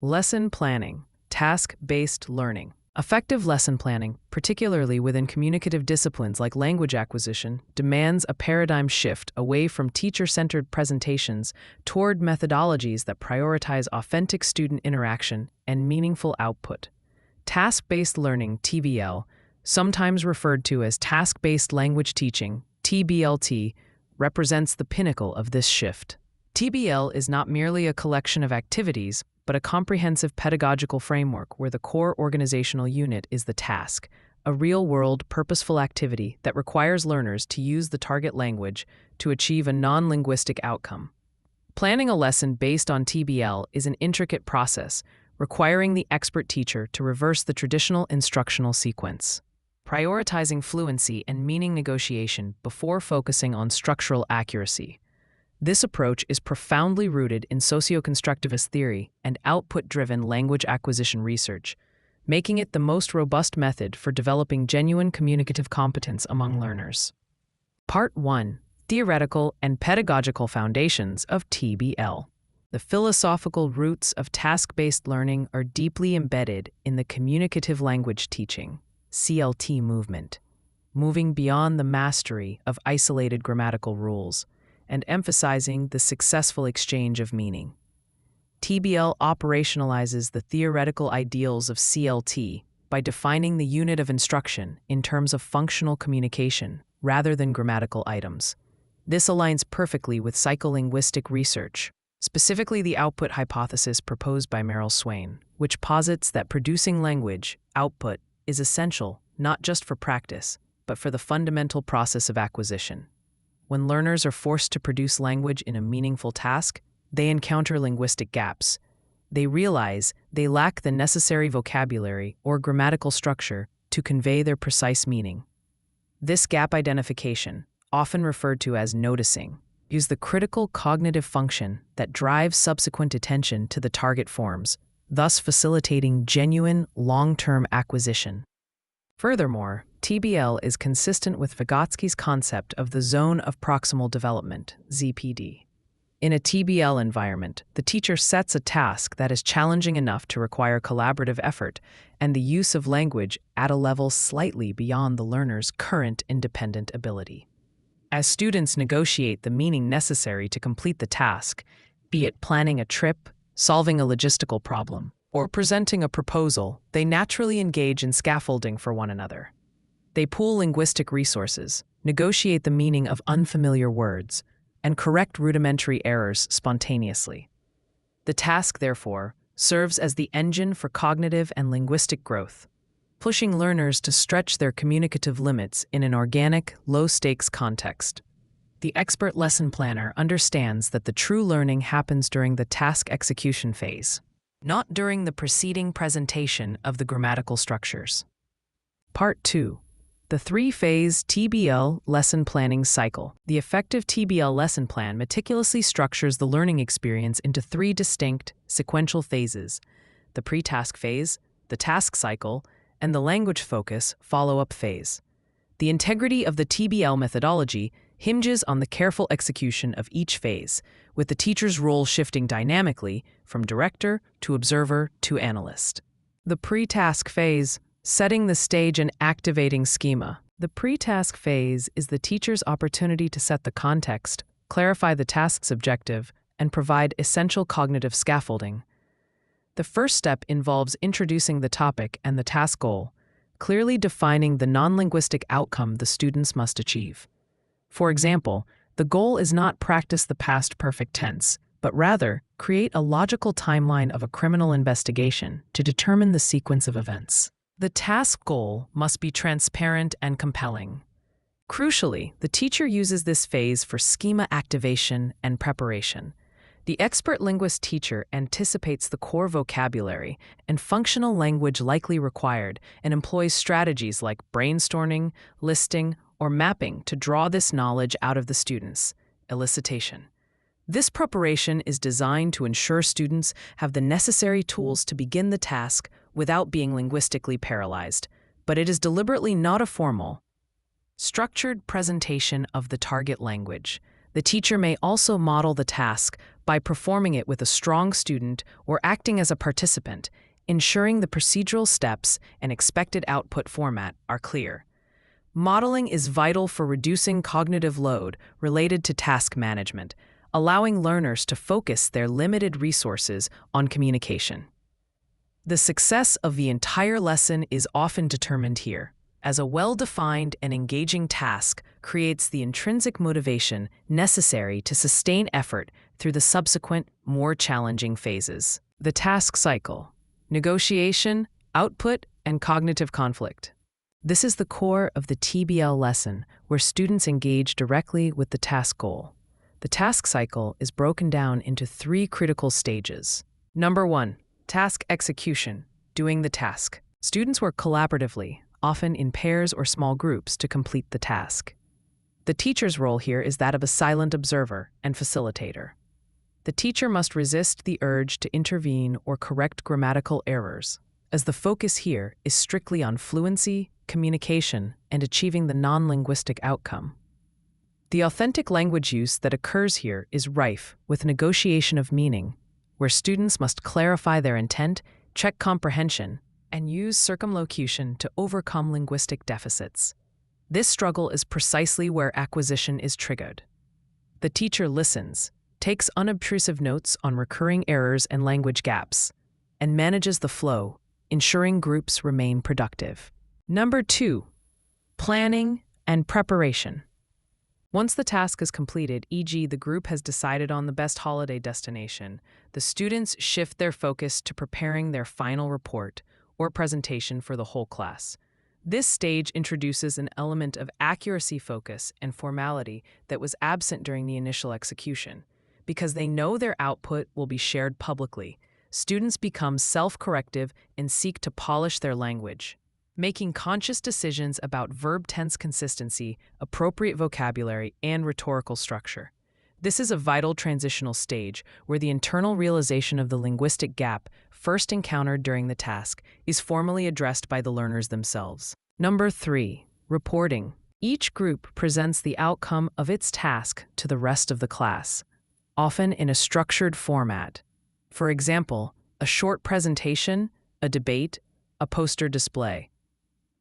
Lesson planning, task-based learning. Effective lesson planning, particularly within communicative disciplines like language acquisition, demands a paradigm shift away from teacher-centered presentations toward methodologies that prioritize authentic student interaction and meaningful output. Task-based learning, TBL, sometimes referred to as task-based language teaching, TBLT, represents the pinnacle of this shift. TBL is not merely a collection of activities, but a comprehensive pedagogical framework where the core organizational unit is the task, a real-world, purposeful activity that requires learners to use the target language to achieve a non-linguistic outcome. Planning a lesson based on TBL is an intricate process, requiring the expert teacher to reverse the traditional instructional sequence, prioritizing fluency and meaning negotiation before focusing on structural accuracy. This approach is profoundly rooted in socioconstructivist theory and output-driven language acquisition research, making it the most robust method for developing genuine communicative competence among learners. Part 1. Theoretical and Pedagogical Foundations of TBL. The philosophical roots of task-based learning are deeply embedded in the communicative language teaching, CLT movement, moving beyond the mastery of isolated grammatical rules and emphasizing the successful exchange of meaning. TBL operationalizes the theoretical ideals of CLT by defining the unit of instruction in terms of functional communication rather than grammatical items. This aligns perfectly with psycholinguistic research, specifically the output hypothesis proposed by Merrill Swain, which posits that producing language, output, is essential not just for practice, but for the fundamental process of acquisition. When learners are forced to produce language in a meaningful task, they encounter linguistic gaps. They realize they lack the necessary vocabulary or grammatical structure to convey their precise meaning. This gap identification, often referred to as noticing, is the critical cognitive function that drives subsequent attention to the target forms, thus facilitating genuine, long-term acquisition. Furthermore, TBL is consistent with Vygotsky's concept of the zone of proximal development, ZPD. In a TBL environment, the teacher sets a task that is challenging enough to require collaborative effort and the use of language at a level slightly beyond the learner's current independent ability. As students negotiate the meaning necessary to complete the task, be it planning a trip, solving a logistical problem, or presenting a proposal, they naturally engage in scaffolding for one another. They pool linguistic resources, negotiate the meaning of unfamiliar words, and correct rudimentary errors spontaneously. The task, therefore, serves as the engine for cognitive and linguistic growth, pushing learners to stretch their communicative limits in an organic, low-stakes context. The expert lesson planner understands that the true learning happens during the task execution phase, not during the preceding presentation of the grammatical structures. Part 2. The three-phase TBL lesson planning cycle. The effective TBL lesson plan meticulously structures the learning experience into three distinct, sequential phases: the pre-task phase, the task cycle, and the language focus follow-up phase. The integrity of the TBL methodology hinges on the careful execution of each phase, with the teacher's role shifting dynamically from director to observer to analyst. The pre-task phase, setting the stage and activating schema. The pre-task phase is the teacher's opportunity to set the context, clarify the task's objective, and provide essential cognitive scaffolding. The first step involves introducing the topic and the task goal, clearly defining the non-linguistic outcome the students must achieve. For example, the goal is not practice the past perfect tense, but rather create a logical timeline of a criminal investigation to determine the sequence of events. The task goal must be transparent and compelling. Crucially, the teacher uses this phase for schema activation and preparation. The expert linguist teacher anticipates the core vocabulary and functional language likely required and employs strategies like brainstorming, listing, or mapping to draw this knowledge out of the students. Elicitation. This preparation is designed to ensure students have the necessary tools to begin the task without being linguistically paralyzed, but it is deliberately not a formal, structured presentation of the target language. The teacher may also model the task by performing it with a strong student or acting as a participant, ensuring the procedural steps and expected output format are clear. Modeling is vital for reducing cognitive load related to task management, allowing learners to focus their limited resources on communication. The success of the entire lesson is often determined here, as a well-defined and engaging task creates the intrinsic motivation necessary to sustain effort through the subsequent, more challenging phases. The task cycle: negotiation, output, and cognitive conflict. This is the core of the TBL lesson, where students engage directly with the task goal. The task cycle is broken down into 3 critical stages. Number 1, task execution, doing the task. Students work collaboratively, often in pairs or small groups, to complete the task. The teacher's role here is that of a silent observer and facilitator. The teacher must resist the urge to intervene or correct grammatical errors, as the focus here is strictly on fluency, communication, and achieving the non-linguistic outcome. The authentic language use that occurs here is rife with negotiation of meaning, where students must clarify their intent, check comprehension, and use circumlocution to overcome linguistic deficits. This struggle is precisely where acquisition is triggered. The teacher listens, takes unobtrusive notes on recurring errors and language gaps, and manages the flow, ensuring groups remain productive. Number 2, planning and preparation. Once the task is completed, e.g., the group has decided on the best holiday destination, the students shift their focus to preparing their final report or presentation for the whole class. This stage introduces an element of accuracy focus and formality that was absent during the initial execution. Because they know their output will be shared publicly, students become self-corrective and seek to polish their language, making conscious decisions about verb tense consistency, appropriate vocabulary, and rhetorical structure. This is a vital transitional stage where the internal realization of the linguistic gap first encountered during the task is formally addressed by the learners themselves. Number 3, reporting. Each group presents the outcome of its task to the rest of the class, often in a structured format. For example, a short presentation, a debate, a poster display.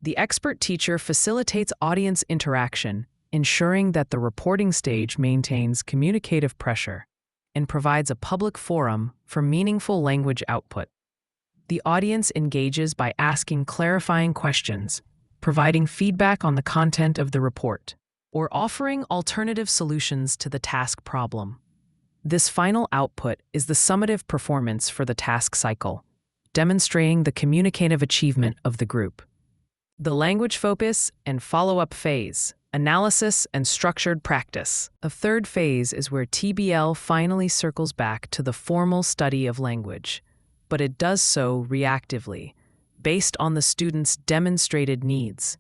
The expert teacher facilitates audience interaction, ensuring that the reporting stage maintains communicative pressure and provides a public forum for meaningful language output. The audience engages by asking clarifying questions, providing feedback on the content of the report, or offering alternative solutions to the task problem. This final output is the summative performance for the task cycle, demonstrating the communicative achievement of the group. The language focus and follow-up phase, analysis and structured practice. A third phase is where TBL finally circles back to the formal study of language, but it does so reactively, based on the student's demonstrated needs,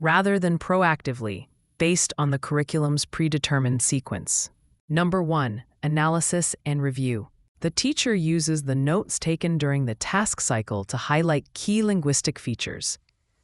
rather than proactively, based on the curriculum's predetermined sequence. Number 1, analysis and review. The teacher uses the notes taken during the task cycle to highlight key linguistic features.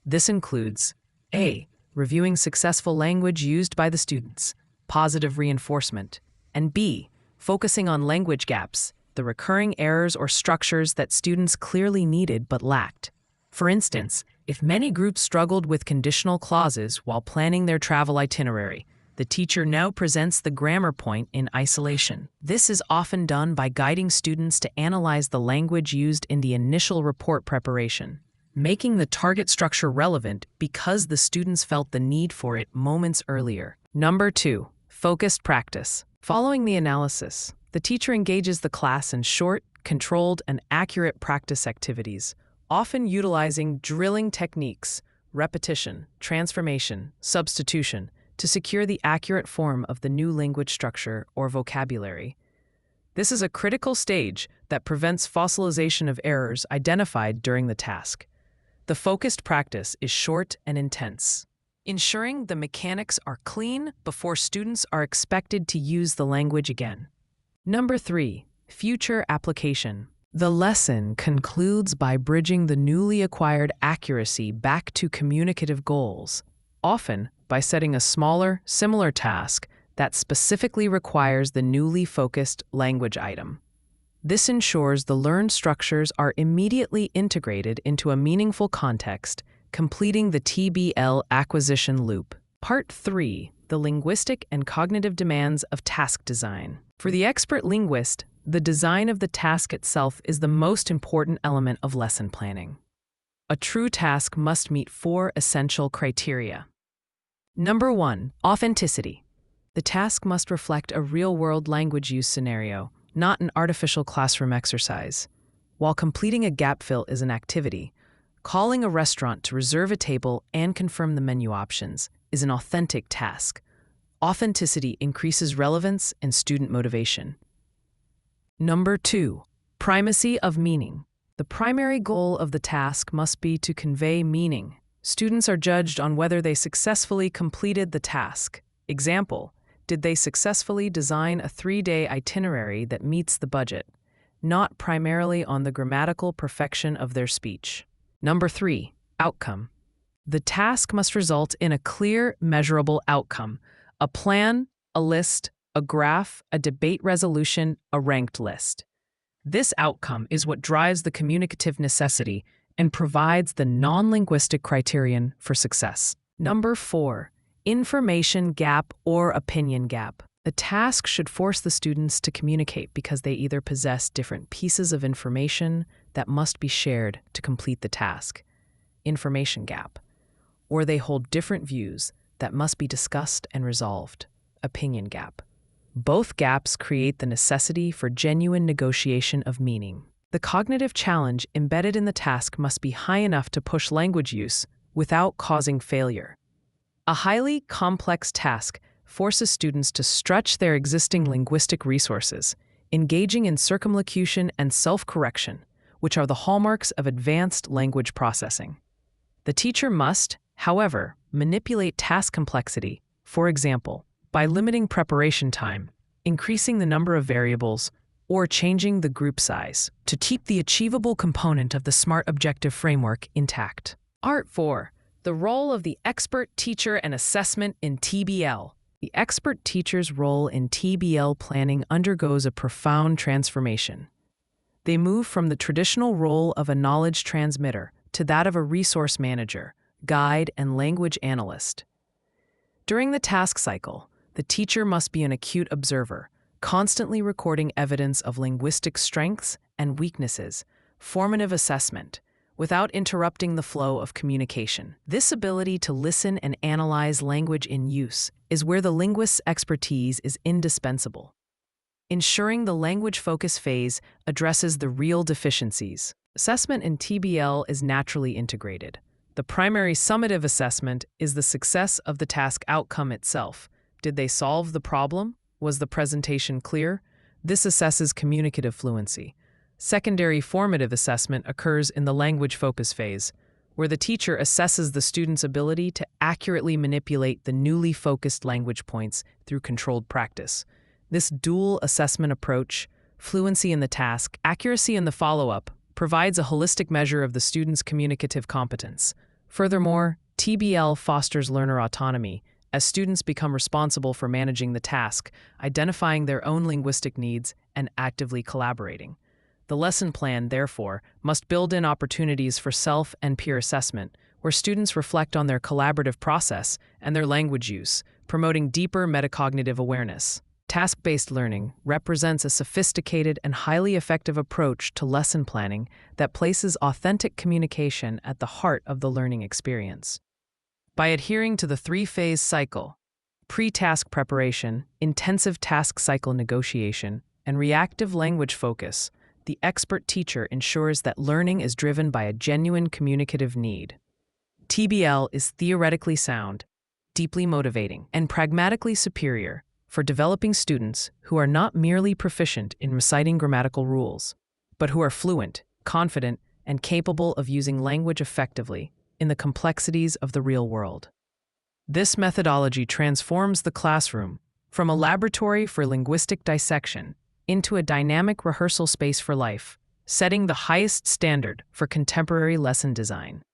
This includes A, reviewing successful language used by the students, positive reinforcement, and B, focusing on language gaps, the recurring errors or structures that students clearly needed but lacked. For instance, if many groups struggled with conditional clauses while planning their travel itinerary, the teacher now presents the grammar point in isolation. This is often done by guiding students to analyze the language used in the initial report preparation, making the target structure relevant because the students felt the need for it moments earlier. Number 2, focused practice. Following the analysis, the teacher engages the class in short, controlled, and accurate practice activities, often utilizing drilling techniques, repetition, transformation, substitution, to secure the accurate form of the new language structure or vocabulary. This is a critical stage that prevents fossilization of errors identified during the task. The focused practice is short and intense, ensuring the mechanics are clean before students are expected to use the language again. Number 3, future application. The lesson concludes by bridging the newly acquired accuracy back to communicative goals, often by setting a smaller, similar task that specifically requires the newly focused language item. This ensures the learned structures are immediately integrated into a meaningful context, completing the TBL acquisition loop. Part 3. The linguistic and cognitive demands of task design. For the expert linguist, the design of the task itself is the most important element of lesson planning. A true task must meet 4 essential criteria. Number 1. Authenticity. The task must reflect a real-world language use scenario, not an artificial classroom exercise. While completing a gap fill is an activity, calling a restaurant to reserve a table and confirm the menu options is an authentic task. Authenticity increases relevance and student motivation. Number 2. Primacy of meaning. The primary goal of the task must be to convey meaning. Students are judged on whether they successfully completed the task. Example: did they successfully design a 3-day itinerary that meets the budget, not primarily on the grammatical perfection of their speech. Number 3. Outcome. The task must result in a clear, measurable outcome: a plan, a list, a graph, a debate resolution, a ranked list. This outcome is what drives the communicative necessity and provides the non-linguistic criterion for success. Number 4. Information gap or opinion gap. The task should force the students to communicate because they either possess different pieces of information that must be shared to complete the task, information gap, or they hold different views that must be discussed and resolved, opinion gap. Both gaps create the necessity for genuine negotiation of meaning. The cognitive challenge embedded in the task must be high enough to push language use without causing failure. A highly complex task forces students to stretch their existing linguistic resources, engaging in circumlocution and self-correction, which are the hallmarks of advanced language processing. The teacher must, however, manipulate task complexity, for example, by limiting preparation time, increasing the number of variables, or changing the group size to keep the achievable component of the SMART objective framework intact. Part 4. The role of the expert teacher and assessment in TBL. The expert teacher's role in TBL planning undergoes a profound transformation. They move from the traditional role of a knowledge transmitter to that of a resource manager, guide, and language analyst. During the task cycle, the teacher must be an acute observer, constantly recording evidence of linguistic strengths and weaknesses, formative assessment, without interrupting the flow of communication. This ability to listen and analyze language in use is where the linguist's expertise is indispensable. Ensuring the language focus phase addresses the real deficiencies. Assessment in TBL is naturally integrated. The primary summative assessment is the success of the task outcome itself. Did they solve the problem? Was the presentation clear? This assesses communicative fluency. Secondary formative assessment occurs in the language focus phase, where the teacher assesses the student's ability to accurately manipulate the newly focused language points through controlled practice. This dual assessment approach, fluency in the task, accuracy in the follow-up, provides a holistic measure of the student's communicative competence. Furthermore, TBL fosters learner autonomy, as students become responsible for managing the task, identifying their own linguistic needs, and actively collaborating. The lesson plan, therefore, must build in opportunities for self and peer assessment, where students reflect on their collaborative process and their language use, promoting deeper metacognitive awareness. Task-based learning represents a sophisticated and highly effective approach to lesson planning that places authentic communication at the heart of the learning experience. By adhering to the 3-phase cycle, pre-task preparation, intensive task cycle negotiation, and reactive language focus, the expert teacher ensures that learning is driven by a genuine communicative need. TBL is theoretically sound, deeply motivating, and pragmatically superior for developing students who are not merely proficient in reciting grammatical rules, but who are fluent, confident, and capable of using language effectively in the complexities of the real world. This methodology transforms the classroom from a laboratory for linguistic dissection into a dynamic rehearsal space for life, setting the highest standard for contemporary lesson design.